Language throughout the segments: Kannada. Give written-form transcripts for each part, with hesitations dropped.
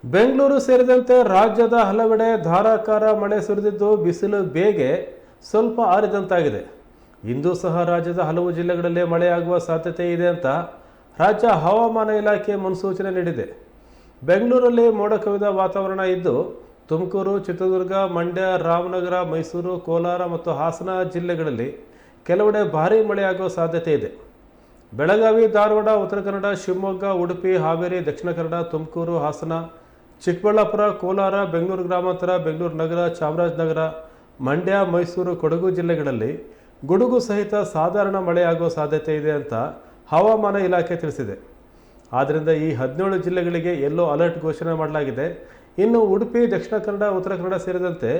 ಬೆಂಗಳೂರು ಸೇರಿದಂತೆ ರಾಜ್ಯದ ಹಲವೆಡೆ ಧಾರಾಕಾರ ಮಳೆ ಸುರಿದಿದ್ದು ಬಿಸಿಲು ಬೇಗೆ ಸ್ವಲ್ಪ ಆರಿದಂತಾಗಿದೆ. ಇಂದು ಸಹ ರಾಜ್ಯದ ಹಲವು ಜಿಲ್ಲೆಗಳಲ್ಲಿ ಮಳೆಯಾಗುವ ಸಾಧ್ಯತೆ ಇದೆ ಅಂತ ರಾಜ್ಯ ಹವಾಮಾನ ಇಲಾಖೆ ಮುನ್ಸೂಚನೆ ನೀಡಿದೆ. ಬೆಂಗಳೂರಲ್ಲಿ ಮೋಡ ಕವಿದ ವಾತಾವರಣ ಇದ್ದು ತುಮಕೂರು, ಚಿತ್ರದುರ್ಗ, ಮಂಡ್ಯ, ರಾಮನಗರ, ಮೈಸೂರು, ಕೋಲಾರ ಮತ್ತು ಹಾಸನ ಜಿಲ್ಲೆಗಳಲ್ಲಿ ಕೆಲವೆಡೆ ಭಾರೀ ಮಳೆಯಾಗುವ ಸಾಧ್ಯತೆ ಇದೆ. ಬೆಳಗಾವಿ, ಧಾರವಾಡ, ಉತ್ತರ ಕನ್ನಡ, ಶಿವಮೊಗ್ಗ, ಉಡುಪಿ, ಹಾವೇರಿ, ದಕ್ಷಿಣ ಕನ್ನಡ, ತುಮಕೂರು, ಹಾಸನ, ಚಿಕ್ಕಬಳ್ಳಾಪುರ, ಕೋಲಾರ, ಬೆಂಗಳೂರು ಗ್ರಾಮಾಂತರ, ಬೆಂಗಳೂರು ನಗರ, ಚಾಮರಾಜನಗರ, ಮಂಡ್ಯ, ಮೈಸೂರು, ಕೊಡಗು ಜಿಲ್ಲೆಗಳಲ್ಲಿ ಗುಡುಗು ಸಹಿತ ಸಾಧಾರಣ ಮಳೆಯಾಗುವ ಸಾಧ್ಯತೆ ಇದೆ ಅಂತ ಹವಾಮಾನ ಇಲಾಖೆ ತಿಳಿಸಿದೆ. ಆದ್ದರಿಂದ ಈ 17 ಜಿಲ್ಲೆಗಳಿಗೆ ಯೆಲ್ಲೋ ಅಲರ್ಟ್ ಘೋಷಣೆ ಮಾಡಲಾಗಿದೆ. ಇನ್ನು ಉಡುಪಿ, ದಕ್ಷಿಣ ಕನ್ನಡ, ಉತ್ತರ ಕನ್ನಡ ಸೇರಿದಂತೆ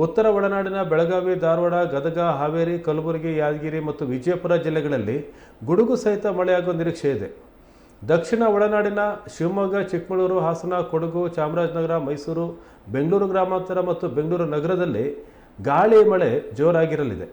ಉತ್ತರ ಒಳನಾಡಿನ ಬೆಳಗಾವಿ, ಧಾರವಾಡ, ಗದಗ, ಹಾವೇರಿ, ಕಲಬುರಗಿ, ಯಾದಗಿರಿ ಮತ್ತು ವಿಜಯಪುರ ಜಿಲ್ಲೆಗಳಲ್ಲಿ ಗುಡುಗು ಸಹಿತ ಮಳೆಯಾಗುವ ನಿರೀಕ್ಷೆ ಇದೆ. ದಕ್ಷಿಣ ಒಳನಾಡಿನ ಶಿವಮೊಗ್ಗ, ಚಿಕ್ಕಮಗಳೂರು, ಹಾಸನ, ಕೊಡಗು, ಚಾಮರಾಜನಗರ, ಮೈಸೂರು, ಬೆಂಗಳೂರು ಗ್ರಾಮಾಂತರ ಮತ್ತು ಬೆಂಗಳೂರು ನಗರದಲ್ಲಿ ಗಾಳಿ ಮಳೆ ಜೋರಾಗಿರಲಿದೆ.